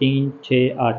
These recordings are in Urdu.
368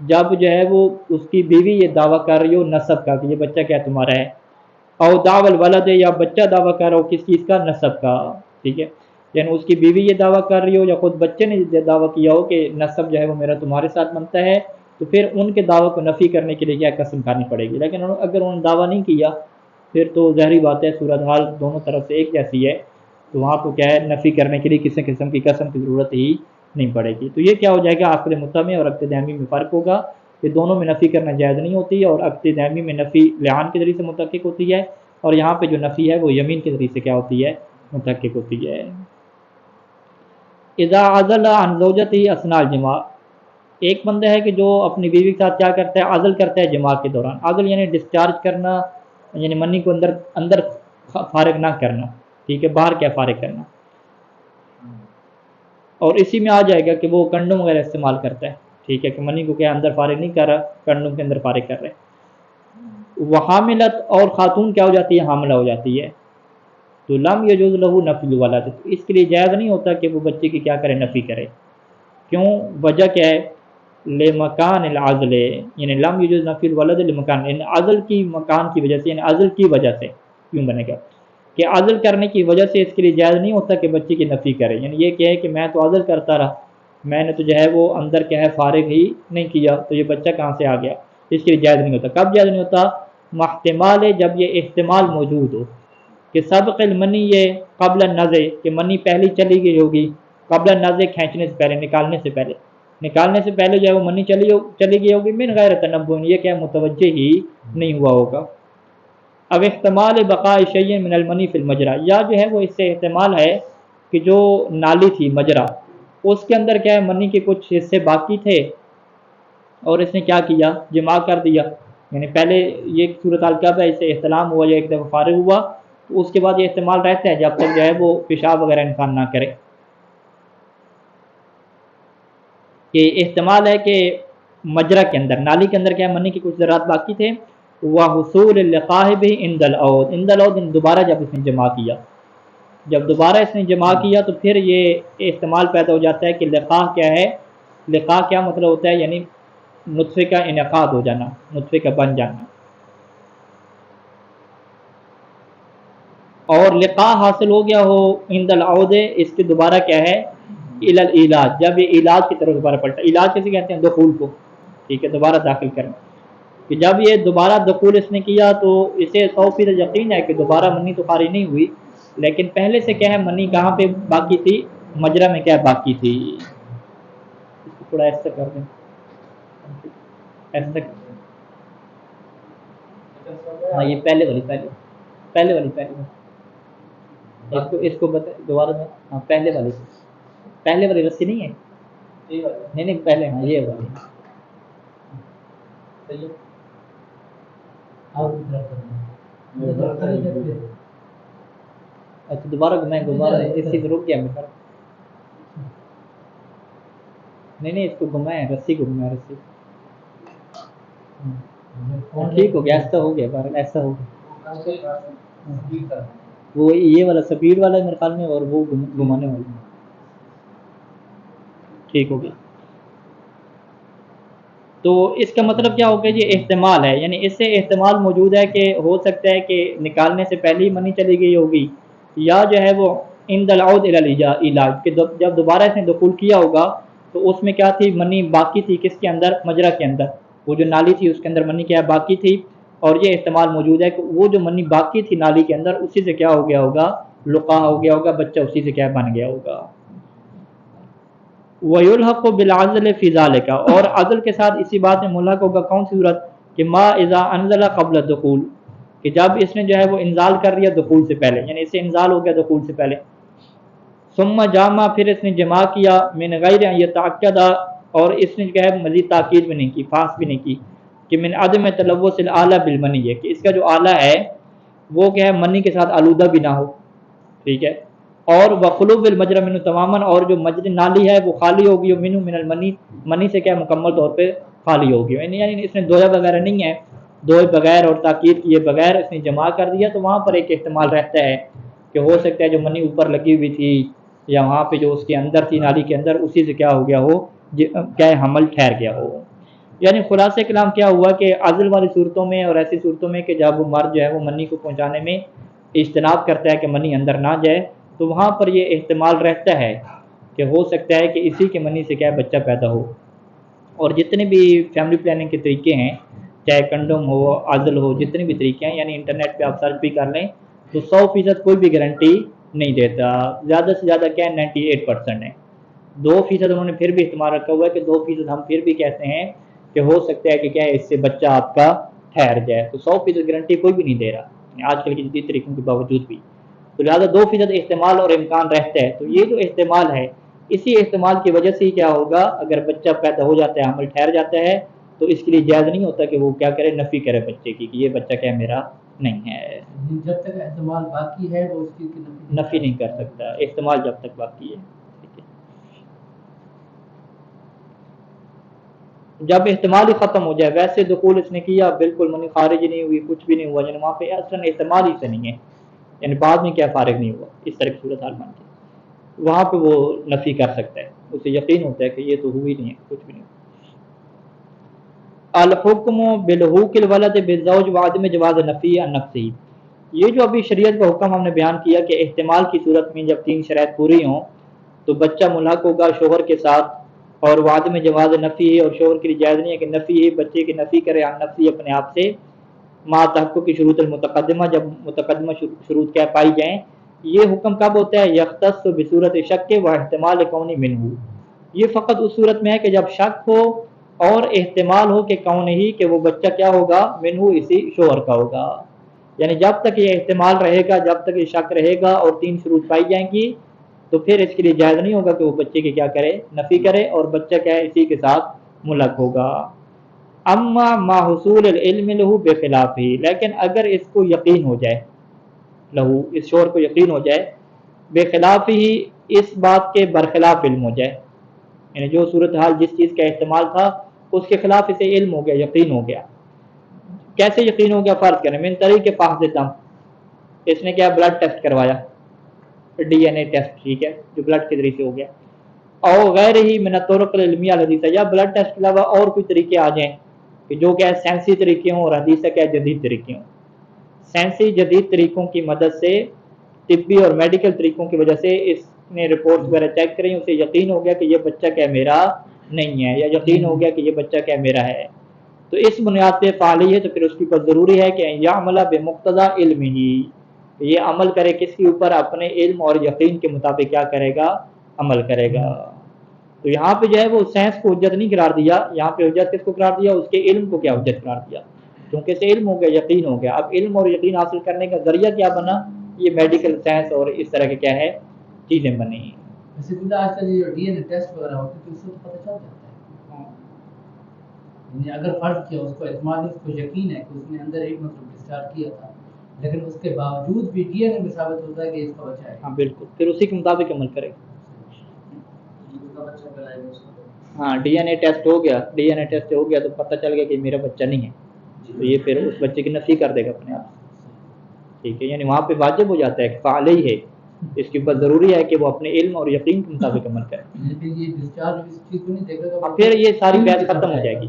جب جو ہے وہ اس کی بیوی یہ دعویٰ کر رہی ہو نسب کا کہ یہ بچہ کیا تمہارا ہے، او دعوی الولد ہے، یا بچہ دعویٰ کر رہا ہو کس چیز کا، نسب کا، ٹھیک ہے، یعنی اس کی بیوی یہ دعویٰ کر رہی ہو یا خود بچے نے یہ دعویٰ کیا ہو کہ نسب جو ہے وہ میرا تمہارے ساتھ بنتا ہے، تو پھر ان کے دعویٰ کو نفی کرنے کے لیے کیا قسم کھانی پڑے گی۔ لیکن اگر انہوں نے دعویٰ نہیں کیا پھر تو ظاہری بات ہے صورتحال دونوں طرف سے ایک جیسی ہے، تو وہاں تو کیا ہے نفی کرنے کے لیے کسی قسم کی قسم کی ضرورت ہی نہیں پڑے گی۔ تو یہ کیا ہو جائے گا، عقد متمم اور عقد دائمی میں فرق ہوگا کہ دونوں میں نفی کرنا جائز نہیں ہوتی، اور عقد دائمی میں نفی لعان کے ذریعے سے متحقق ہوتی ہے، اور یہاں پہ جو نفی ہے وہ یمین کے ذریعے سے کیا ہوتی ہے، متحقق ہوتی ہے۔ اذا عزل عن زوجته اثناء الجماع، ایک بندہ ہے کہ جو اپنی بیوی کے ساتھ کیا کرتا ہے، عزل کرتا ہے جماع کے دوران۔ عزل یعنی ڈسچارج کرنا، یعنی منی کو اندر فارغ نہ کرنا، ٹھیک ہے، باہر کیا فارغ کرنا، اور اسی میں آ جائے گا کہ وہ کنڈوم وغیرہ استعمال کرتا ہے، ٹھیک ہے، کہ منی کو کیا اندر فارغ نہیں کر رہا، کنڈوم کے اندر فارغ کر رہے ہیں۔ وہ حاملت، اور خاتون کیا ہو جاتی ہے، حاملہ ہو جاتی ہے، تو لم یجوز لہو نفی الولد، تو اس کے لیے جائز نہیں ہوتا کہ وہ بچے کی کیا کرے، نفی کرے۔ کیوں؟ وجہ کیا ہے، لمکان العزل، یعنی لم یجوز نفی الولد لمکان، یعنی عزل کی مکان کی وجہ سے، یعنی عزل کی وجہ سے، کیوں بنے گا کہ عزل کرنے کی وجہ سے اس کے لیے جائز نہیں ہوتا کہ بچے کی نفی کرے، یعنی یہ کہ ہے کہ میں تو عزل کرتا رہا، میں نے تو جو ہے وہ اندر کیا ہے فارغ ہی نہیں کیا، تو یہ بچہ کہاں سے آ گیا، اس کے لیے جائز نہیں ہوتا۔ کب جائز نہیں ہوتا؟ محتمال ہے، جب یہ احتمال موجود ہو کہ سبق المنی، یہ قبل النزع، کہ منی پہلی چلی گئی ہوگی، قبل النزع کھینچنے سے پہلے، نکالنے سے پہلے، نکالنے سے پہلے جو ہے وہ منی چلی گئی ہوگی، من غیر تنبہ، یہ کیا متوجہ ہی نہیں ہوا ہوگا۔ اب احتمال بقاء شیء من المنی فی المجرا، یا جو ہے وہ اس سے احتمال ہے کہ جو نالی تھی مجرا، اس کے اندر کیا ہے منی کے کچھ حصے باقی تھے، اور اس نے کیا کیا، جمع کر دیا، یعنی پہلے یہ صورتحال کب ہے، اس سے احتلام ہوا یا ایک دفعہ فارغ ہوا، تو اس کے بعد یہ احتمال رہتا ہے جب تک جو ہے وہ پیشاب وغیرہ انسان نہ کرے، کہ احتمال ہے کہ مجرا کے اندر، نالی کے اندر کیا منی کے کچھ ذرات باقی تھے، وحصول اللقاح به عند العود، عند العود دوبارہ جب اس نے جمع کیا، جب دوبارہ اس نے جمع کیا تو پھر یہ احتمال پیدا ہو جاتا ہے کہ لقاح کیا ہے، لقاح کیا مطلب ہوتا ہے، یعنی نطفے کا انعقاد ہو جانا، نطفے کا بن جانا، اور لقاح حاصل ہو گیا ہو عند العود، اس کے دوبارہ کیا ہے، الی العلاج، جب یہ علاج کی طرف دوبارہ پلٹا، علاج کیسے کہتے ہیں، دخول کو، ٹھیک ہے، دوبارہ داخل کرنا، کہ جب یہ دوبارہ دخول اس نے کیا تو اسے 100% یقین ہے کہ دوبارہ منی تو خارج نہیں ہوئی، لیکن پہلے سے کیا ہے منی کہاں پہ باقی تھی، مجرا میں کیا باقی تھی، اس کو تھوڑا ایسا کر دیں، ایسا، ہاں یہ پہلے والی اس کو بتا دوبارہ میں، ہاں پہلے والی رسی نہیں ہے، نہیں پہلے، ہاں یہ والی، اچھا دوبارہ دوبارہ اسی میں رک گیا میں، نہیں اس کو گھمائیں، رسی کو گھمائیں، رسی، ٹھیک ہو گیا، ایسا ہو گیا، ایسا ہو گیا، وہ یہ والا سپیڈ والا ہے میرے خیال میں، اور وہ گھمانے والا، ٹھیک ہو گیا۔ تو اس کا مطلب کیا ہوگا، یہ احتمال ہے، یعنی اس سے احتمال موجود ہے کہ ہو سکتا ہے کہ نکالنے سے پہلے ہی منی چلی گئی ہوگی، یا جو ہے وہ عند العود الی العلاج، کہ جب دوبارہ اس نے دخول کیا ہوگا تو اس میں کیا تھی، منی باقی تھی، کس کے اندر، مجرا کے اندر، وہ جو نالی تھی اس کے اندر منی کیا باقی تھی، اور یہ احتمال موجود ہے کہ وہ جو منی باقی تھی نالی کے اندر اسی سے کیا ہو گیا ہوگا، لقاح ہو گیا ہوگا، بچہ اسی سے کیا بن گیا ہوگا۔ وَيُلْحَقُ بِالْعَزْلِ فِي ذَلِكَ، اور عزل کے ساتھ اسی بات میں ملحق ہوگا، کون سی صورت، کہ ما اذا انزل قبل الدخول، کہ جب اس نے جو ہے وہ انزال کر لیا دخول سے پہلے، یعنی اسے انزال ہو گیا دخول سے پہلے، ثم جامع، پھر اس نے جمع کیا، من غیر ان یتعقد، اور اس نے جو ہے مزید تاکید بھی نہیں کی، خاص بھی نہیں کی، کہ من عدم تلوث الاعلی بالمنی، ہے کہ اس کا جو آلہ ہے وہ کیا ہے منی کے ساتھ آلودہ بھی نہ ہو، ٹھیک ہے، اور وخلوب المجرى منه تماما، اور جو مجرى نالی ہے وہ خالی ہوگی، منه من المنی، منی سے کیا مکمل طور پہ خالی ہوگی، یعنی اس نے دھویا وغیرہ نہیں ہے، دھوئے بغیر اور تاکید کیے بغیر اس نے جمع کر دیا، تو وہاں پر ایک احتمال رہتا ہے کہ ہو سکتا ہے جو منی اوپر لگی ہوئی تھی یا وہاں پہ جو اس کے اندر تھی نالی کے اندر، اسی سے کیا ہو گیا ہو، کیا حمل ٹھہر گیا ہو۔ یعنی خلاصہ کلام کیا ہوا کہ عزل والی صورتوں میں اور ایسی صورتوں میں کہ جب وہ مرد جو ہے وہ منی کو پہنچانے میں اجتناب کرتا ہے کہ منی اندر نہ جائے، تو وہاں پر یہ احتمال رہتا ہے کہ ہو سکتا ہے کہ اسی کے منی سے کیا ہے بچہ پیدا ہو۔ اور جتنے بھی فیملی پلاننگ کے طریقے ہیں، چاہے کنڈوم ہو، عزل ہو، جتنے بھی طریقے ہیں، یعنی انٹرنیٹ پہ آپ سرچ بھی کر لیں تو 100% کوئی بھی گارنٹی نہیں دیتا، زیادہ سے زیادہ کیا ہے 98% ہے۔ 2% انہوں نے پھر بھی احتمال رکھا ہوا ہے کہ 2% ہم پھر بھی کہتے ہیں کہ ہو سکتا ہے کہ کیا ہے اس سے بچہ آپ کا ٹھہر جائے، تو 100% گارنٹی کوئی بھی نہیں دے رہا آج کل کے جدید طریقوں کے باوجود بھی، تو لہٰذا 2% احتمال اور امکان رہتا ہے۔ تو یہ جو احتمال ہے، اسی احتمال کی وجہ سے ہی کیا ہوگا، اگر بچہ پیدا ہو جاتا ہے، حمل ٹھہر جاتا ہے، تو اس کے لیے جائز نہیں ہوتا کہ وہ کیا کرے، نفی کرے بچے کی کہ یہ بچہ کیا میرا نہیں ہے۔ جب تک احتمال باقی ہے وہ اس کی نفی نہیں کر سکتا، احتمال جب تک باقی ہے۔ جب احتمال ہی ختم ہو جائے، ویسے دخول اس نے کیا، بالکل منی خارج نہیں ہوئی، کچھ بھی نہیں ہوا، یعنی وہاں پہ اصلاً احتمال ہی سے نہیں ہے، یعنی بعد میں کیا فارغ نہیں ہوا، اس طرح کی صورت حال بنتی ہے، وہاں پہ وہ نفی کر سکتا ہے، اسے یقین ہوتا ہے کہ یہ تو ہوئی نہیں ہے، کچھ بھی نہیں۔ الحکم بالحوق الولد بالزوج وعدم جواز نفی عن نفسی، یہ جو ابھی شریعت کا حکم ہم نے بیان کیا کہ احتمال کی صورت میں جب 3 شرائط پوری ہوں تو بچہ ملحق ہوگا شوہر کے ساتھ، اور وعدم جواز نفی ہے، اور شوہر کے لیے جائز نہیں ہے کہ نفی ہے بچے کی نفی کرے عن نفسی اپنے آپ سے، ما تحقق کی شروط المتقدمہ، جب متقدمہ شروط کیا پائی جائیں۔ یہ حکم کب ہوتا ہے، یختص بصورت شک و احتمال کونی منہ، یہ فقط اس صورت میں ہے کہ جب شک ہو اور احتمال ہو کہ کون ہی کہ وہ بچہ کیا ہوگا، منہ اسی شوہر کا ہوگا، یعنی جب تک یہ احتمال رہے گا، جب تک یہ شک رہے گا اور 3 شروط پائی جائیں گی، تو پھر اس کے لیے جائز نہیں ہوگا کہ وہ بچے کی کیا کرے، نفی کرے، اور بچہ کیا ہے اسی کے ساتھ ملحق ہوگا۔ اما ما حصول العلم لہو بخلاف ہی، لیکن اگر اس کو یقین ہو جائے، لہو اس شوہر کو یقین ہو جائے، بخلاف ہی اس بات کے برخلاف علم ہو جائے، یعنی جو صورتحال جس چیز کا احتمال تھا اس کے خلاف اسے علم ہو گیا، یقین ہو گیا۔ کیسے یقین ہو گیا، فرض کریں من طریق فحص دم، اس نے کیا بلڈ ٹیسٹ کروایا، ڈی این اے ٹیسٹ، ٹھیک ہے، جو بلڈ کے ذریعے سے ہو گیا، اور غیر ہی من الطرق العلمیہ الحدیثہ، یا بلڈ ٹیسٹ کے علاوہ اور کوئی طریقے آ جائیں کہ جو کیا سائنسی طریقے ہوں اور حدیثہ کیا جدید طریقے ہوں، سائنسی جدید طریقوں کی مدد سے، طبی اور میڈیکل طریقوں کی وجہ سے اس نے رپورٹ وغیرہ چیک کریں، اسے یقین ہو گیا کہ یہ بچہ کیا میرا نہیں ہے، یا یقین ہو گیا کہ یہ بچہ کیا میرا ہے، تو اس بنیاد پہ فعالی ہے، تو پھر اس کے اوپر ضروری ہے کہ یعمل بمقتضی علم ہی، یہ عمل کرے کس کے اوپر، اپنے علم اور یقین کے مطابق کیا کرے گا، عمل کرے گا۔ تو یہاں پہ جو ہے وہ سائنس کو حجت نہیں قرار دیا، یہاں پہ حجت کس کو قرار دیا، اس کے علم کو کیا حجت قرار دیا، کیونکہ اسے علم ہو گیا، یقین ہو گیا۔ اب علم اور یقین حاصل کرنے کا ذریعہ کیا بنا، یہ میڈیکل سائنس اور اس طرح کے کیا ہے چیزیں بنی۔ ویسے بھی آج کل یہ ڈی این اے ٹیسٹ وغیرہ ہوتے ہیں تو اس سے پتہ چل جاتا ہے، یعنی اگر فرض کیا اس کو اعتماد ہے، اس کو یقین ہے کہ اس نے اندر ایک مطلب ڈسچارج کیا تھا، لیکن اس کے باوجود بھی ڈی این اے میں ثابت ہوتا ہے کہ اس کا بچہ ہے، ہاں بالکل، پھر اسی کے مطابق عمل کرے گا۔ ہاں ڈی این اے ٹیسٹ ہو گیا، ڈی این اے ٹیسٹ ہو گیا تو پتہ چل گیا کہ میرا بچہ نہیں ہے، تو یہ پھر اس بچے کی نفی کر دے گا اپنے آپ، ٹھیک ہے، یعنی وہاں پہ واجب ہو جاتا ہے کہ فعال ہی ہے، اس کے اوپر ضروری ہے کہ وہ اپنے علم اور یقین کے مطابق عمل کرے، یہ ڈسچارج اس چیز کو نہیں دیکھے گا، پھر یہ ساری بحث ختم ہو جائے گی۔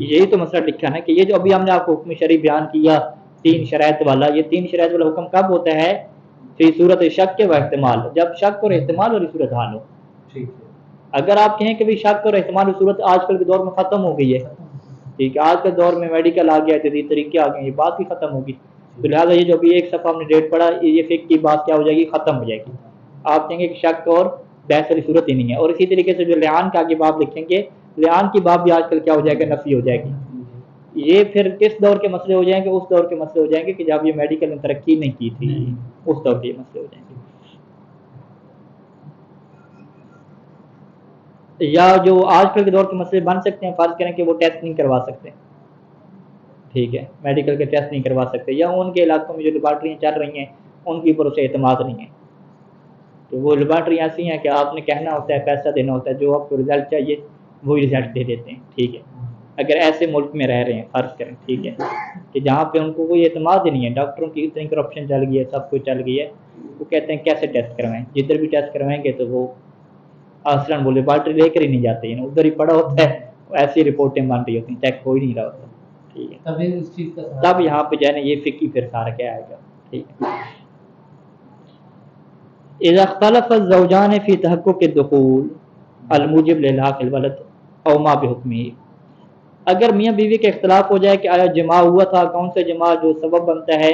یہی تو مسئلہ لکھا نا کہ یہ جو ابھی ہم نے آپ کو حکم شرعی بیان کیا 3 شرائط والا، یہ 3 شرائط والا حکم کب ہوتا ہے، فی صورت شک و احتمال، جب شک اور احتمال والی صورت حال ہو۔ اگر آپ کہیں کہ بھی شک اور احتمال کی صورت آج کل کے دور میں ختم ہو گئی ہے، ٹھیک ہے، آج کے دور میں میڈیکل آ گیا، جدید طریقے آ گئے، یہ بات بھی ختم ہوگی، تو لہٰذا یہ جو ابھی ایک صفحہ ہم نے ڈیٹ پڑھا، یہ فقہ کی بات کیا ہو جائے گی، ختم ہو جائے گی، آپ کہیں گے کہ شک اور بحث والی صورت ہی نہیں ہے۔ اور اسی طریقے سے جو لعان کا آگے باب لکھیں گے، لعان کی باب بھی آج کل کیا ہو جائے گا، نفی ہو جائے گی۔ یہ پھر کس دور کے مسئلے ہو جائیں گے، اس دور کے مسئلے ہو جائیں گے کہ جب یہ میڈیکل نے ترقی نہیں کی تھی، اس دور کے یہ مسئلے ہو جائیں گے۔ یا جو آج کل کے دور کے مسئلے بن سکتے ہیں، فرض کریں کہ وہ ٹیسٹ نہیں کروا سکتے، ٹھیک ہے، میڈیکل کے ٹیسٹ نہیں کروا سکتے، یا ان کے علاقوں میں جو لیبارٹریاں چل رہی ہیں ان کی پر اسے اعتماد نہیں ہے، تو وہ لیبارٹریاں ایسی ہیں کہ آپ نے کہنا ہوتا ہے، پیسہ دینا ہوتا ہے، جو آپ کو رزلٹ چاہیے وہی رزلٹ دے دیتے ہیں، ٹھیک ہے۔ اگر ایسے ملک میں رہ رہے ہیں، فرض کریں، ٹھیک ہے، کہ جہاں پہ ان کو کوئی اعتماد ہی نہیں ہے، ڈاکٹروں کی اتنی کرپشن چل گئی ہے، سب کچھ چل گئی ہے، وہ کہتے ہیں کیسے ٹیسٹ کروائیں، جدھر بھی ٹیسٹ کروائیں گے تو وہ اصلاً وہ لیبارٹری لے کر ہی نہیں جاتے ہیں، ادھر ہی پڑا ہوتا ہے، ایسی رپورٹیں بن رہی ہوتی ہیں، چیک ہو ہی نہیں رہا ہوتا، ٹھیک ہے، تب اس چیز کا سہارا تب یہاں پہ جو ہے نا یہ فقہی پھر سارا کیا آئے گا، ٹھیک ہے۔ اذا اختلف الزوجان فی تحقق الدخول الموجب لالحاق الولد او ما بحکمہ، اگر میاں بیوی کے اختلاف ہو جائے کہ آیا جماع ہوا تھا، کون سا جماع جو سبب بنتا ہے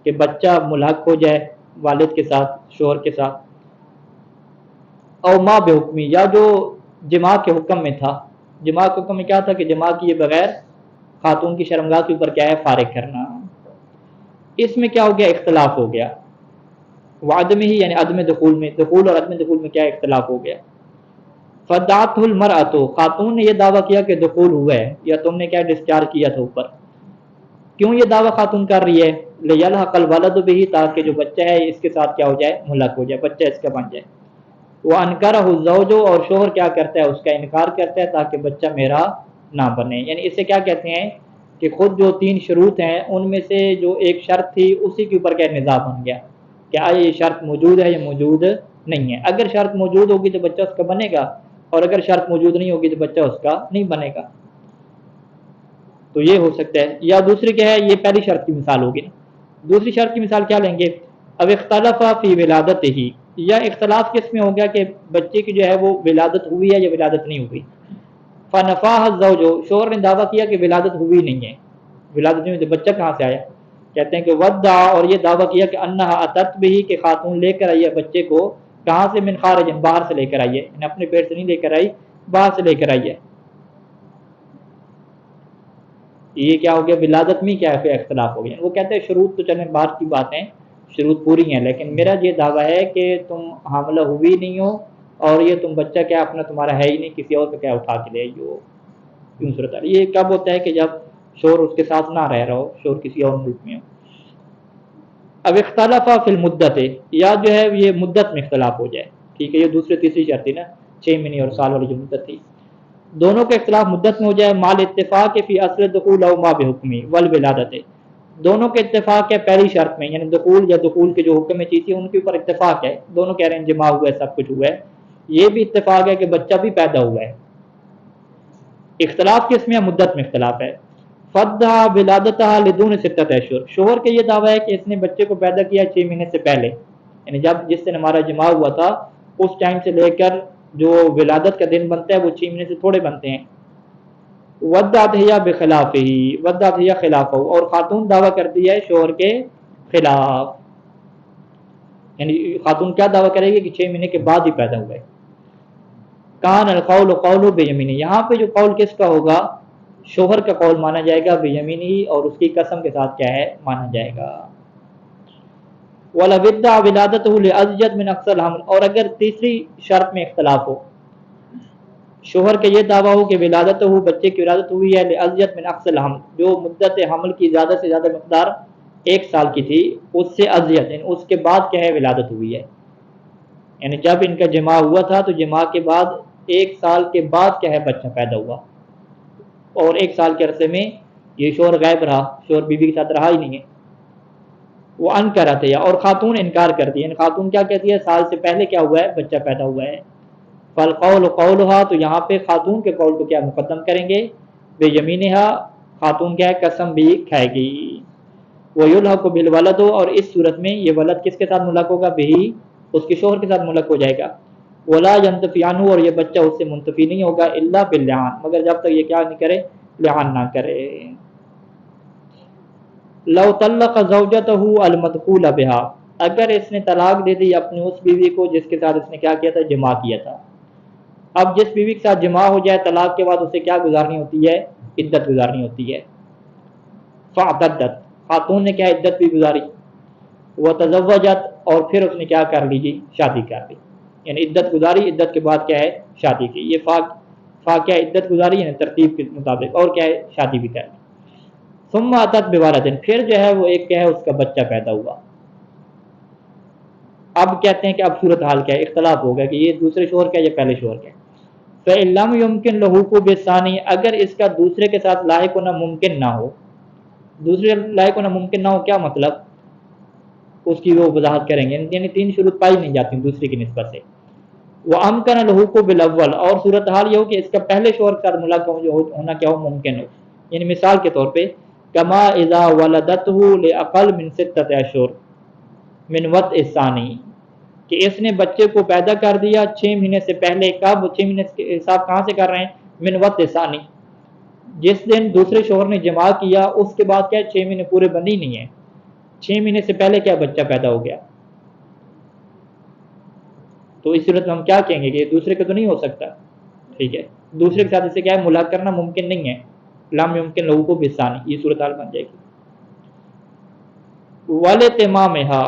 کہ بچہ ملحق ہو جائے والد کے ساتھ، شوہر کے ساتھ، او ما بحکمی، یا جو جماع کے حکم میں تھا، جماع کے حکم میں کیا تھا کہ جماع کیے بغیر خاتون کی شرمگاہ کے اوپر کیا ہے فارغ کرنا، اس میں کیا ہو گیا اختلاف ہو گیا، وعدم ہی یعنی عدم دخول میں، دخول اور عدم دخول میں کیا اختلاف ہو گیا، فدعته المرأة، خاتون نے یہ دعویٰ کیا کہ دخول ہوا ہے یا تم نے کیا ڈسچارج کیا تھا اوپر، کیوں یہ دعویٰ خاتون کر رہی ہے، لیلحق الولد به، تاکہ جو بچہ ہے اس کے ساتھ کیا ہو جائے ملحق ہو جائے، بچہ اس کا بن جائے، وانکرہ الزوج، اور شوہر کیا کرتا ہے اس کا انکار کرتا ہے تاکہ بچہ میرا نہ بنے، یعنی اسے کیا کہتے ہیں کہ خود جو 3 شروط ہیں ان میں سے جو ایک شرط تھی اسی کے اوپر کیا نظام بن گیا کہ آیا یہ شرط موجود ہے یا موجود نہیں ہے، اگر شرط موجود ہوگی تو بچہ اس کا بنے گا، اور اگر شرط موجود نہیں ہوگی تو بچہ اس کا نہیں بنے گا، تو یہ ہو سکتا ہے۔ یا دوسری کیا ہے، یہ پہلی شرط کی مثال ہوگی نا، دوسری شرط کی مثال کیا لیں گے، اب اختلاف فی ولادت ہی، یا اختلاف کس میں ہو گیا کہ بچے کی جو ہے وہ ولادت ہوئی ہے یا ولادت نہیں ہوئی، فنفاہ الزوج، شوہر نے دعویٰ کیا کہ ولادت ہوئی نہیں ہے، ولادت نہیں ہوئی تو بچہ کہاں سے آیا، کہتے ہیں کہ ودعا، اور یہ دعویٰ کیا کہ انہا اتت بھی، کہ خاتون لے کر آئی ہے بچے کو، کہاں سے، من خارج، باہر سے لے کر آئی ہے، یعنی اپنے پیٹ سے نہیں لے کر آئی، باہر سے لے کر آئی ہے، یہ کیا ہو گیا ولادت میں کیا ہے اختلاف ہو گیا، وہ کہتے ہیں شروط تو چلیں بعد کی باتیں، شروط پوری ہیں، لیکن میرا یہ دعویٰ ہے کہ تم حاملہ ہوئی نہیں ہو اور یہ تم بچہ کیا اپنا تمہارا ہے ہی نہیں، کسی اور سے کیا اٹھا کے لے آئی ہو، کیوں صورت ہے، یہ کب ہوتا ہے کہ جب شوہر اس کے ساتھ نہ رہ رہا ہو، شوہر کسی اور ملک میں ہو۔ اب اختلاف فی المدت، یا جو ہے یہ مدت میں اختلاف ہو جائے، ٹھیک ہے، یہ دوسری تیسری شرط تھی نا، 6 مہینے اور سال والی جو مدت تھی، دونوں کے اختلاف مدت میں ہو جائے، مال اتفاق فی اصل دخول او ما بحکمی والولادت، دونوں کے اتفاق ہے پہلی شرط میں، یعنی دخول یا دخول کے جو حکم میں چیز تھی ان کے اوپر اتفاق ہے، دونوں کہہ رہے ہیں جماع ہوا ہے، سب کچھ ہوا ہے، یہ بھی اتفاق ہے کہ بچہ بھی پیدا ہوا ہے، اختلاف کس میں ہے، مدت میں اختلاف ہے، فدھا ولادتہ لدون 6 اشہر، شوہر کے یہ دعویٰ ہے کہ اس نے بچے کو پیدا کیا 6 مہینے سے پہلے، یعنی جب جس دن ہمارا جماع ہوا تھا اس ٹائم سے لے کر جو ولادت کا دن بنتا ہے وہ 6 مہینے سے تھوڑے بنتے ہیں، ودعت ہی بخلاف ہی، ودعت ہی خلاف، اور خاتون دعویٰ کرتی ہے شوہر کے خلاف، یعنی خاتون کیا دعویٰ کرے گی کہ 6 مہینے کے بعد ہی پیدا ہوا ہے، کان القول قول بیمینی، یہاں پہ جو قول کس کا ہوگا، شوہر کا قول مانا جائے گا، بیمینی، اور اس کی قسم کے ساتھ کیا ہے مانا جائے گا، وَلَوِ ادَّعَ وِلَادَتَهُ لِأَزْيَدَ مِنْ أَقْصَى الْحَمْلِ، اور اگر تیسری شرط میں اختلاف ہو، شوہر کا یہ دعویٰ ہو کہ ولادت ہو، بچے کی ولادت ہوئی ہے، لِأَزْيَدَ مِنْ أَقْصَى الْحَمْلِ، جو مدت حمل کی زیادہ سے زیادہ مقدار 1 سال کی تھی، اس سے ازید، یعنی اس کے بعد کیا ہے ولادت ہوئی ہے، یعنی جب ان کا جماع ہوا تھا تو جماع کے بعد 1 سال کے بعد کیا ہے بچہ پیدا ہوا، اور 1 سال کے عرصے میں یہ شوہر غائب رہا، شوہر بیوی کے ساتھ رہا ہی نہیں ہے، وہ انکرت ہے، اور خاتون انکار کرتی ہے، یعنی خاتون کیا کہتی ہے سال سے پہلے کیا ہوا ہے بچہ پیدا ہوا ہے، فالقول قولها، تو یہاں پہ خاتون کے قول کو کیا مقدم کریں گے، بے یمینہا، خاتون کیا ہے قسم بھی کھائے گی، ویلحق بالولد، اور اس صورت میں یہ ولد کس کے ساتھ ملحق ہوگا، بہی، اس کے شوہر کے ساتھ ملحق ہو جائے گا، ولا ينتفی عنہ، اور یہ بچہ اس سے منتفی نہیں ہوگا، الا باللعان، مگر جب تک یہ کیا نہیں کرے، لعان نہ کرے، لو طلق زوجتہ المدخول بہا، اگر اس نے طلاق دے دی اپنی اس بیوی کو جس کے ساتھ اس نے کیا کیا تھا، جماع کیا تھا، اب جس بیوی کے ساتھ جماع ہو جائے طلاق کے بعد اسے کیا گزارنی ہوتی ہے، عدت گزارنی ہوتی ہے، فاعتدت، خاتون نے کیا عدت بھی گزاری، وتزوجت، اور پھر اس نے کیا کر لی جی، شادی کر لی، یعنی عدت گزاری، عدت کے بعد کیا ہے شادی کی، یہ فا کیا عدت گزاری یعنی ترتیب کے مطابق، اور کیا ہے شادی بھی کر لی، ثم اتت بولد، پھر جو ہے وہ ایک کیا ہے اس کا بچہ پیدا ہوا، اب کہتے ہیں کہ اب صورت حال کیا ہے، اختلاف ہوگا کہ یہ دوسرے شوہر کا یا پہلے شوہر کا، فَإِن لَمْ يُمْكِنْ لَهُ بِالثَّانِي، اگر اس کا دوسرے کے ساتھ لاحق ہونا ممکن نہ ہو، دوسرے لاحق ہونا ممکن نہ ہو کیا مطلب، اس کی وہ وضاحت کریں گے، یعنی 3 شروط پائی نہیں جاتی دوسری کی نسبت سے، وَأَمْكَنَ لَهُ بِالْأَوَّلِ، اور صورتحال یہ ہو کہ اس کا پہلے شوہر کے ساتھ ملاقات جو ہونا کیا ہو ممکن ہو. یعنی مثال کے طور پہ کما اذا ولدته لاقل من 6 اشہر من وطء الثانی، کہ اس نے بچے کو پیدا کر دیا 6 مہینے سے پہلے. کب 6 مہینے کے حساب کہاں سے کر رہے ہیں؟ من وطء الثانی، جس دن دوسرے شوہر نے جماع کیا اس کے بعد کیا 6 مہینے پورے بندی نہیں ہے، 6 مہینے سے پہلے کیا بچہ پیدا ہو گیا. تو اس صورت میں ہم کیا کہیں گے کہ دوسرے کا تو نہیں ہو سکتا. ٹھیک ہے، دوسرے کے ساتھ اسے کیا ہے ملاق کرنا ممکن نہیں ہے. لام يمكن له کو بثانی، یہ صورتحال بن جائے گی. وَلِتِمَامِهَا،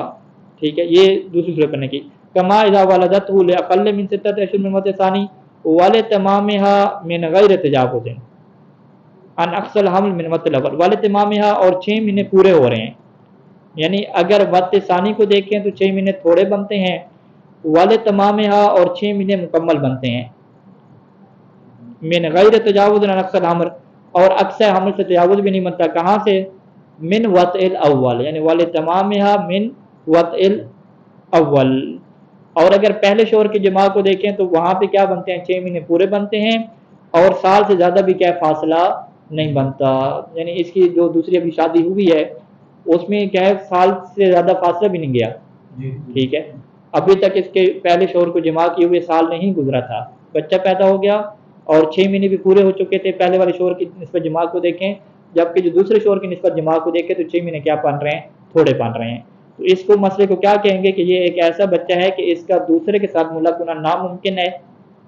ٹھیک ہے، یہ دوسری صورت بنے گی. کما اذا ولدته لاقل من 6 اشہر من وطء ثانی وَلِتِمَامِهَا من غیر تجاوز عن اقصى الحمل من وطء الاول. وَلِتِمَامِهَا، اور 6 مہینے پورے ہو رہے ہیں. یعنی اگر وطء ثانی کو دیکھیں تو 6 مہینے تھوڑے بنتے ہیں، وَلِتِمَامِهَا، اور 6 مہینے مکمل بنتے ہیں. من غیر تجاوز عن اقصى الحمل، اور اقصى حمل سے تجاوز بھی نہیں بنتا. کہاں سے؟ من وطء الاول، یعنی وَلِتِمَامِهَا من وطء الاول. اور اگر پہلے شوہر کی جماع کو دیکھیں تو وہاں پہ کیا بنتے ہیں 6 مہینے پورے بنتے ہیں، اور سال سے زیادہ بھی کیا فاصلہ نہیں بنتا. یعنی اس کی جو دوسری ابھی شادی ہوئی ہے اس میں کیا ہے سال سے زیادہ فاصلہ بھی نہیں گیا. ٹھیک ہے، ابھی تک اس کے پہلے شوہر کو جماع کیے ہوئے سال نہیں گزرا تھا، بچہ پیدا ہو گیا اور 6 مہینے بھی پورے ہو چکے تھے. پہلے والے شوہر کی نسبت جماع کو دیکھیں، جبکہ جو دوسرے شوہر کی نسبت جماع کو دیکھیں تو 6 مہینے کیا بن رہے ہیں؟ تھوڑے بن رہے ہیں. تو اس کو مسئلے کو کیا کہیں گے کہ یہ ایک ایسا بچہ ہے کہ اس کا دوسرے کے ساتھ ملاق ہونا ناممکن ہے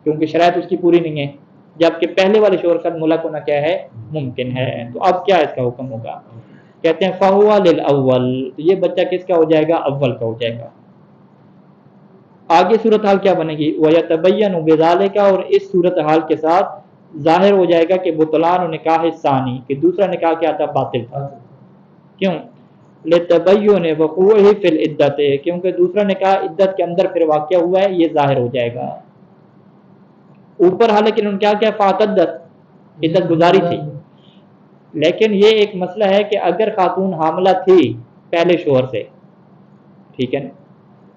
کیونکہ شرائط اس کی پوری نہیں ہے، جبکہ پہلے والے شوہر کے ساتھ ملاق ہونا کیا ہے؟ ممکن ہے. تو اب کیا اس کا حکم ہوگا؟ کہتے ہیں فَهُوَ لِلْأَوَّلِ، تو یہ بچہ کس کا ہو جائے گا؟ اول کا ہو جائے گا. آگے صورتحال کیا بنے گی؟ وَيَتَبَيَّنُ بِذَلِكَ، اور اس صورتحال کے ساتھ ظاہر ہو جائے گا کہ بطلان نکاح ثانی، کہ دوسرا نکاح کیا تھا؟ باطل تھا. کیوں؟ لِتَبَيُّنِ وَقُوعِهِ فِي الْعِدَّةِ، کیونکہ دوسرا نکاح عدت کے اندر پھر واقع ہوا ہے، یہ ظاہر ہو جائے گا. اوپر حالانکہ انہوں نے کیا کیا؟ فَعْتَدَّتْ، عدت گزاری تھی. لیکن یہ ایک مسئلہ ہے کہ اگر خاتون حاملہ تھی پہلے شوہر سے، ٹھیک ہے نا،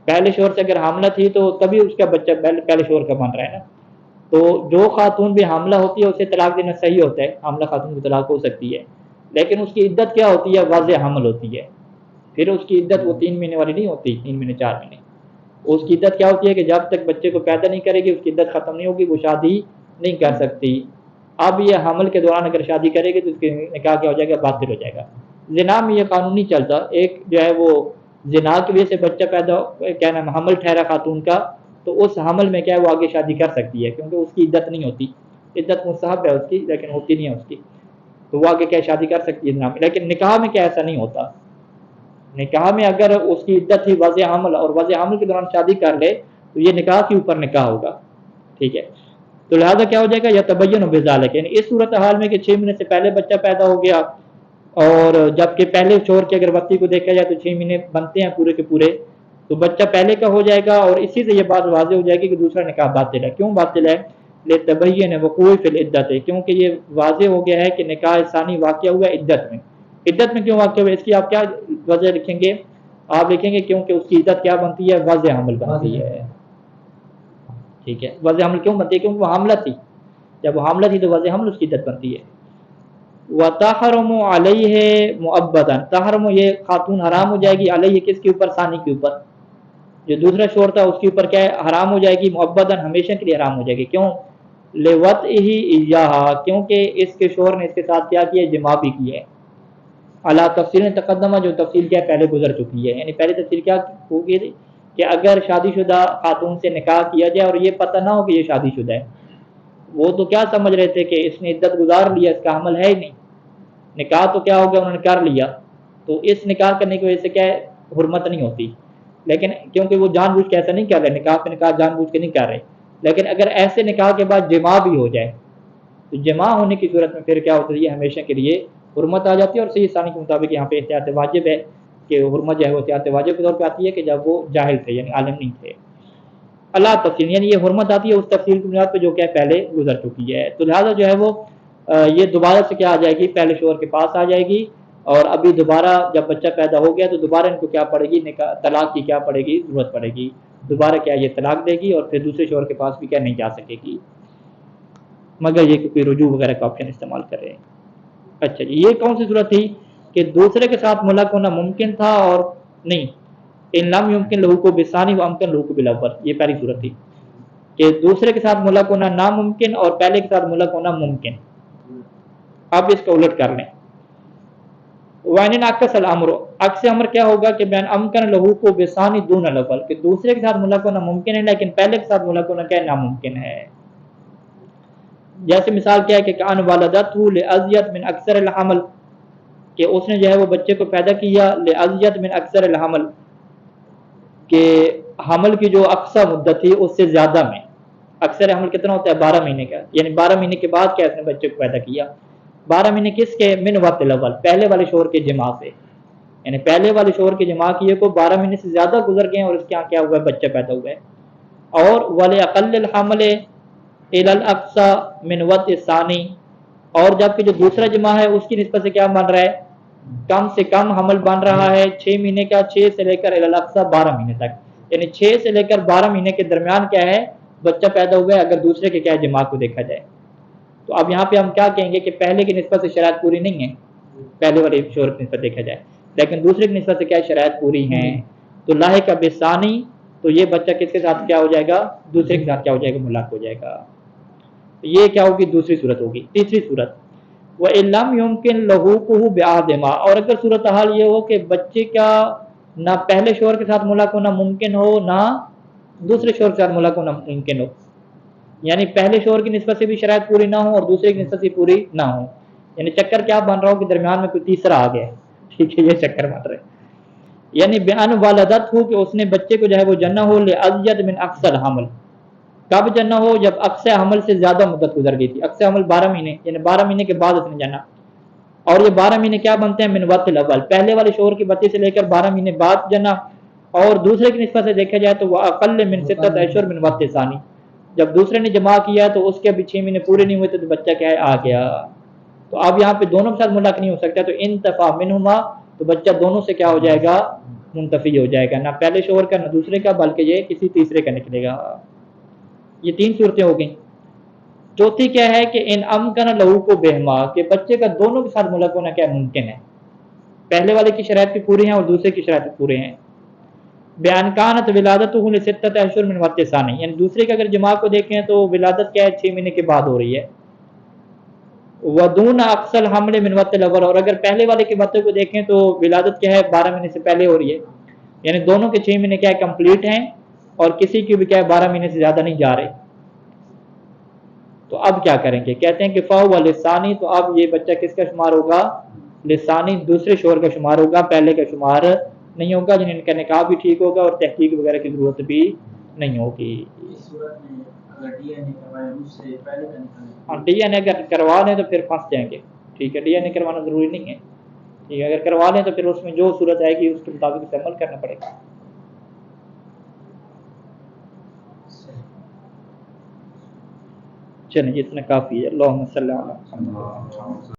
پہلے شوہر سے اگر حاملہ تھی تو تبھی اس کا بچہ پہلے شوہر کا بن رہا ہے نا. تو جو خاتون بھی حاملہ ہوتی ہے اسے طلاق دینا صحیح ہوتا ہے، حاملہ خاتون کو طلاق ہو سکتی ہے، لیکن اس کی عدت کیا ہوتی ہے؟ واضح حمل ہوتی ہے. پھر اس کی عدت وہ 3 مہینے والی نہیں ہوتی، 3 مہینے 4 مہینے. اس کی عدت کیا ہوتی ہے کہ جب تک بچے کو پیدا نہیں کرے گی اس کی عدت ختم نہیں ہوگی، وہ شادی نہیں کر سکتی. اب یہ حمل کے دوران اگر شادی کرے گی تو اس کے نکاح کیا ہو جائے گا؟ باطل ہو جائے گا. زنا میں یہ قانون نہیں چلتا. ایک جو ہے وہ زنا کی وجہ سے بچہ پیدا کیا نام حمل ٹھہرا خاتون کا، تو اس حمل میں کیا ہے وہ آگے شادی کر سکتی ہے کیونکہ اس کی عدت نہیں ہوتی. عدت مستحب ہے اس کی لیکن ہوتی نہیں ہے اس کی، تو وہ آگے کیا شادی کر سکتی ہے زنا میں. لیکن نکاح میں کیا ایسا نہیں ہوتا. نکاح میں اگر اس کی عدت ہی واضح حمل اور واضح حمل کے دوران شادی کر لے تو یہ نکاح کے اوپر نکاح ہوگا. ٹھیک ہے، تو لہٰذا کیا ہو جائے گا؟ یتبین بذالک، یعنی اس صورتحال میں کہ 6 مہینے سے پہلے بچہ پیدا ہو گیا اور جبکہ پہلے شوہر کی اگر وقتی کو دیکھا جائے تو 6 مہینے بنتے ہیں پورے کے پورے، تو بچہ پہلے کا ہو جائے گا. اور اسی سے یہ بات واضح ہو جائے گی کہ دوسرا نکاح باطل ہے. کیوں باطل ہے؟ لتبین وقوع فی العدت، کیونکہ یہ واضح ہو گیا ہے کہ نکاح ثانی واقع ہوا عدت میں. عدت میں کیوں واقع ہوا؟ اس کی آپ کیا وجہ لکھیں گے؟ آپ لکھیں گے کیونکہ اس کی عدت کیا بنتی ہے؟ واضح حمل بنتی ہے. ٹھیک ہے، واضح حمل کیوں بنتی ہے؟ کیونکہ وہ حاملہ تھی. جب وہ حاملہ تھی تو واضح حمل اس کی عدت بنتی ہے. وَتَحْرُمُ عَلَيْهِ مُؤَبَّدًا، تحرم یہ خاتون حرام ہو جائے گی علیہ کس کے اوپر؟ ثانی کے اوپر. جو دوسرا شوہر تھا اس کے اوپر کیا ہے؟ حرام ہو جائے گی مؤبدًا، ہمیشہ کے لیے حرام ہو جائے گی. کیوں؟ لِوَطْئِهِ إِيَّاهَا، کیونکہ اس کے شوہر نے اس کے ساتھ کیا کیا؟ جماع بھی کی ہے. علی تفصیل تقدمہ، جو تفصیل کیا پہلے گزر چکی ہے. یعنی پہلی تفصیل کیا ہوگی کہ اگر شادی شدہ خاتون سے نکاح کیا جائے اور یہ پتہ نہ ہو کہ یہ شادی شدہ ہے، وہ تو کیا سمجھ رہے تھے کہ اس نے عدت گزار لیا، اس کا حمل ہے ہی نہیں. نکاح تو کیا ہو گیا؟ انہوں نے کر لیا. تو اس نکاح کرنے کی وجہ سے کیا ہے؟ حرمت نہیں ہوتی. لیکن کیونکہ وہ جان بوجھ کے ایسا نہیں کر رہے، نکاح پہ نکاح جان بوجھ کے نہیں کر رہے. لیکن اگر ایسے نکاح کے بعد جماع بھی ہو جائے تو جماع ہونے کی صورت میں پھر کیا ہوتا ہے؟ یہ ہمیشہ کے لیے حرمت آ جاتی ہے. اور صحیح ثانی کے مطابق یہاں پہ احتیاط واجب ہے کہ حرمت جو ہے وہ احتیاط واجب کے طور پہ آتی ہے کہ جب وہ جاہل تھے یعنی عالم نہیں تھے. اللہ تفصیل، یعنی یہ حرمت آتی ہے اس تفصیل کی بنیاد پہ جو کہ پہلے گزر چکی ہے. تو لہٰذا جو ہے وہ یہ دوبارہ سے کیا آ جائے گی؟ پہلے شوہر کے پاس آ جائے گی. اور ابھی دوبارہ جب بچہ پیدا ہو گیا تو دوبارہ ان کو کیا پڑے گی؟ طلاق کی کیا پڑے گی؟ ضرورت پڑے گی. دوبارہ کیا یہ طلاق دے گی اور پھر دوسرے شوہر کے پاس بھی کیا نہیں جا سکے گی، مگر یہ کہ کوئی رجوع وغیرہ کا آپشن استعمال کر رہے ہیں۔ اچھا جی، یہ کون سی صورت تھی کہ دوسرے کے ساتھ ملاق ہونا ممکن تھا اور نہیں، ان لم یمکن لہو کو بثانی و امکن لہو کو بالاول، یہ پہلی صورت تھی کہ دوسرے کے ساتھ ملاق ہونا ناممکن اور پہلے کے ساتھ ملاق ہونا ممکن۔ اب اس کا الٹ کر لیں، وَإِنْ انعكس الامر، عکس امر کیا ہوگا کہ بین امکن لہو کو بثانی دون الاول، کہ دوسرے کے ساتھ ملاق ہونا ممکن ہے لیکن پہلے کے ساتھ ملاق ہونا کیا ہے، ناممکن ہے۔ جیسے مثال کیا ہے کہ کان والدته لأزید من اکثر الحمل، کہ اس نے جو ہے وہ بچے کو پیدا کیا لأزید من اکثر الحمل، کہ حمل کی جو اقصی مدت تھی اس سے زیادہ میں، اکثر حمل کتنا ہوتا ہے 12 مہینے کا، یعنی 12 مہینے کے بعد کیا اس نے بچے کو پیدا کیا، 12 مہینے کس کے، من وقت الاول، پہلے والے شوہر کے جماع سے، یعنی پہلے والے شوہر کے جماع کیے کو 12 مہینے سے زیادہ گزر گئے اور اس کے یہاں کیا ہوا ہے، بچہ پیدا ہوا ہے۔ اور ولاقل الحمل الی الاقصی من وقت الثانی، اور جبکہ جو دوسرا جماع ہے اس کی نسبت سے کیا بن رہا ہے، کم سے کم حمل بن رہا ہے 6 مہینے کا، 6 سے لے کر الی الاقصی 12 مہینے تک، یعنی 6 سے لے کر 12 مہینے کے درمیان کیا ہے، بچہ پیدا ہوا ہے اگر دوسرے کے کیا جماع کو دیکھا جائے۔ تو اب یہاں پہ ہم کیا کہیں گے کہ پہلے کی نسبت سے شرائط پوری نہیں ہے، پہلے والے شوہر کی نسبت دیکھا جائے، لیکن دوسرے کی نسبت سے کیا شرائط پوری ہیں، تو لاحق بثانی، تو یہ بچہ کس کے ساتھ کیا ہو جائے گا، دوسرے کے ساتھ کیا ہو جائے گا، ملاق ہو جائے گا۔ یہ کیا ہوگی، دوسری صورت ہوگی۔ تیسری صورت، وَإِن لَمْ يُمْكِنْ لَهُوقُهُ بِعَهْدِهِمَا، اور اگر صورتحال یہ ہو کہ بچے کا نہ پہلے شوہر کے ساتھ ملاق ہونا ممکن ہو نہ دوسرے شوہر کے ساتھ ملاق ہونا ممکن ہو، یعنی پہلے شوہر کی نسبت سے بھی شرائط پوری نہ ہو اور دوسرے کی نسبت سے پوری نہ ہو، یعنی چکر کیا بن رہا ہو کہ درمیان میں کوئی تیسرا آ گیا، ٹھیک ہے، یہ چکر بن رہا ہے، یعنی بیان والدت ہو کہ اس نے بچے کو جو ہے وہ جنہ ہو لأزید من اکثر حمل، کب جنہ ہو، جب اقصی حمل سے زیادہ مدت گزر گئی تھی، اقصی حمل 12 مہینے، یعنی 12 مہینے کے بعد اس نے جنہ، اور یہ 12 مہینے کیا بنتے ہیں، من وقت الاول، پہلے والے شوہر کی بچے سے لے کر 12 مہینے بعد جنہ، اور دوسرے کی نسبت سے دیکھا جائے تو وہ اقل من 6 اشہر من وقت ثانی، جب دوسرے نے جماع کیا تو اس کے ابھی 6 مہینے پورے نہیں ہوئے تھے تو بچہ کیا ہے، آ گیا۔ تو اب یہاں پہ دونوں کے ساتھ ملاق نہیں ہو سکتا، تو انتفع منہما، تو بچہ دونوں سے کیا ہو جائے گا، منتفی ہو جائے گا، نہ پہلے شوہر کا نہ دوسرے کا، بلکہ یہ کسی تیسرے کا نکلے گا۔ یہ 3 صورتیں ہو گئیں۔ چوتھی کیا ہے کہ ان امکن لہو کو بہما، کہ بچے کا دونوں کے ساتھ ملاق ہونا کیا ممکن ہے، پہلے والے کی شرائط بھی پوری ہیں اور دوسرے کی شرائط بھی پورے ہیں۔ بیان کانت ولادتہ لستۃ اشہر من وقت ثانی، یعنی دوسرے کے اگر جماع کو دیکھیں تو ولادت کیا ہے، 6 مہینے کے بعد ہو رہی ہے۔ ودون اقصى الحمل من وقت الاول، اور اگر پہلے والے کے بچے کو دیکھیں تو ولادت کیا ہے، 12 مہینے سے پہلے ہو رہی ہے، یعنی دونوں کے 6 مہینے کیا ہے، کمپلیٹ ہیں، اور کسی کی بھی کیا ہے 12 مہینے سے زیادہ نہیں جا رہے۔ تو اب کیا کریں گے، کہتے ہیں کہ فهو للثانی، تو اب یہ بچہ کس کا شمار ہوگا، لثانی، دوسرے شوہر کا شمار ہوگا، پہلے کا شمار نہیں ہوگا، جن کا نکاح بھی ٹھیک ہوگا اور تحقیق وغیرہ کی ضرورت بھی نہیں ہوگی۔ اس صورت میں اگر ڈی این اے کروائے اس سے پہلے کا نکالیں، ہاں ڈی این اے اگر کروا لیں تو پھر پھنس جائیں گے، ٹھیک ہے، ڈی این اے کروانا ضروری نہیں ہے، ٹھیک ہے، اگر کروا لیں تو پھر اس میں جو صورت آئے گی اس کے مطابق اسے عمل کرنا پڑے گا۔ چلیں اتنا کافی ہے، اللہم صلی علی محمد۔